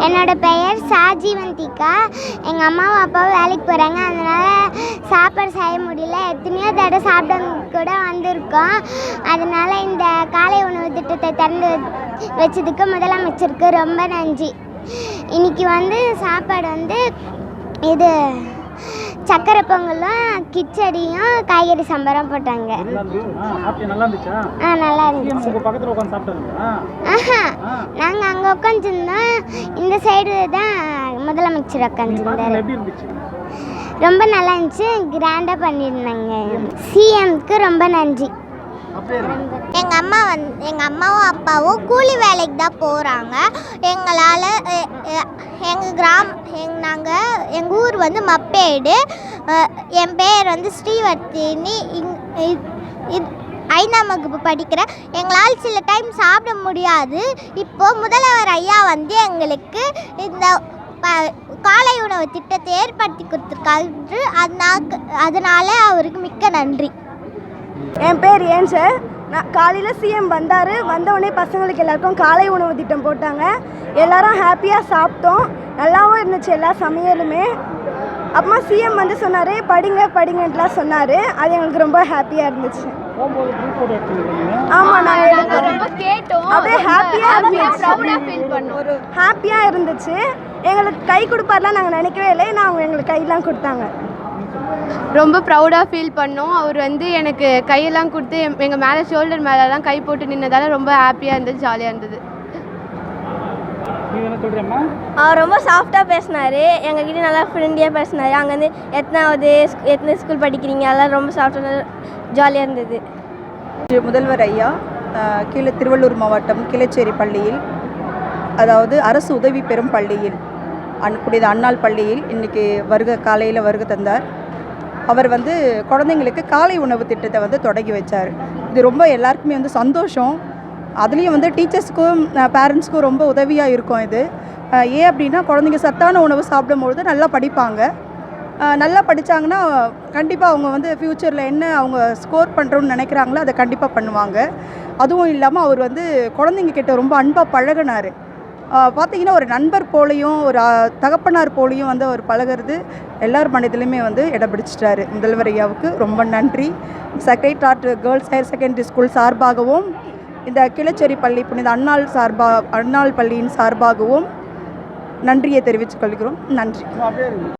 என்னோட பெயர் சாஜீவந்திகா. எங்கள் அம்மாவும் அப்பாவும் வேலைக்கு போகிறாங்க, அதனால் சாப்பாடு செய்ய முடியல. எத்தனையோ தடவை சாப்பிட கூட வந்திருக்கோம். அதனால் இந்த காலை உணவு திட்டத்தை திறந்து வச்சதுக்கு முதலமைச்சருக்கு ரொம்ப நன்றி. இன்றைக்கி சாப்பாடு இது சக்கரை பொங்கலும் கிச்சடியும் காய்கறி சாம்பாரும் போட்டாங்க. நல்லா இருந்துச்சு. நாங்கள் அங்கே உட்காந்துருந்தோம், இந்த சைடு தான் முதலமைச்சர் உட்காந்துருந்தாரு. ரொம்ப நல்லா இருந்துச்சு, கிராண்டாக பண்ணியிருந்தாங்க. சிஎம்க்கு ரொம்ப நன்றி. எங்கள் அம்மாவும் அப்பாவும் கூலி வேலைக்கு தான் போகிறாங்க. எங்களால் எங்கள் ஊர் மப்பேடு. என் பேர் ஸ்ரீவர்த்தினி. 5ஆம் வகுப்பு படிக்கிறேன். எங்களால் சில டைம் சாப்பிட முடியாது. இப்போது முதல்வர் ஐயா எங்களுக்கு இந்த காலை உணவு திட்டத்தை ஏற்படுத்தி கொடுத்துருக்காரு. அதனால் அவருக்கு மிக்க நன்றி. என் பேர் ஏன்சர். நான் காலையில் சிஎம் வந்தார். வந்தவுடனே பசங்களுக்கு எல்லாருக்கும் காலை உணவு திட்டம் போட்டாங்க. எல்லோரும் ஹாப்பியாக சாப்பிட்டோம். நல்லாவும் இருந்துச்சு எல்லா சமையலுமே. அப்புறமா சிஎம் சொன்னார், படிங்கன்ட்டுலாம் சொன்னார். அது எங்களுக்கு ரொம்ப ஹாப்பியாக இருந்துச்சு. ஆமாம், நாங்கள் ரொம்ப கேட்டோம். அப்படியே ஹாப்பியாக இருந்துச்சு. எங்களுக்கு கை கொடுப்பார்லாம் நாங்கள் நினைக்கவே இல்லை. ஏன்னா அவங்க எங்களுக்கு கையெல்லாம் கொடுத்தாங்க. ரொம்ப ப்ரௌடாக ஃபீல் பண்ணோம். அவர் எனக்கு கையெல்லாம் கொடுத்து எங்கள் மேலே ஷோல்டர் மேலெல்லாம் கை போட்டு நின்னதால் ரொம்ப ஹாப்பியாக இருந்தது, ஜாலியாக இருந்தது. அவர் ரொம்ப சாஃப்டாக பேசினார். எங்ககிட்ட நல்லா ஃப்ரெண்ட்லியாக பேசினார். அங்கேருந்து எத்தனை ஸ்கூல் படிக்கிறீங்க, அதெல்லாம் ரொம்ப சாஃப்டாக ஜாலியாக இருந்தது. முதல்வர் ஐயா கீழே திருவள்ளூர் மாவட்டம் கிளச்சேரி பள்ளியில், அதாவது அரசு உதவி பெறும் பள்ளியில், புனித அன்னாள் பள்ளியில் இன்றைக்கி காலையில் வருகை தந்தார். அவர் குழந்தைங்களுக்கு காலை உணவு திட்டத்தை தொடங்கி வச்சார். இது ரொம்ப எல்லாருக்குமே சந்தோஷம். அதுலேயும் டீச்சர்ஸ்க்கும் பேரண்ட்ஸ்க்கும் ரொம்ப உதவியாக இருக்கும் இது. ஏன் அப்படின்னா குழந்தைங்க சத்தான உணவு சாப்பிடும்பொழுது நல்லா படிப்பாங்க. நல்லா படித்தாங்கன்னா கண்டிப்பாக அவங்க ஃப்யூச்சரில் என்ன அவங்க ஸ்கோர் பண்ணுறோன்னு நினைக்கிறாங்களோ அதை கண்டிப்பாக பண்ணுவாங்க. அதுவும் இல்லாமல் அவர் குழந்தைங்க கிட்ட ரொம்ப அன்பாக பழகினார். பார்த்திங்கன்னா ஒரு நண்பர் போலையும் ஒரு தகப்பனார் போலையும் அவர் பழகிறது எல்லார் மனதிலுமே இடம் பிடிச்சிட்டாரு. முதல்வர் ஐயாவுக்கு ரொம்ப நன்றி. Secretariat girls higher secondary school சார்பாகவும் இந்த கிளச்சேரி பள்ளி புனித அன்னாள் பள்ளியின் சார்பாகவும் நன்றியை தெரிவித்துக் கொள்கிறோம். நன்றி.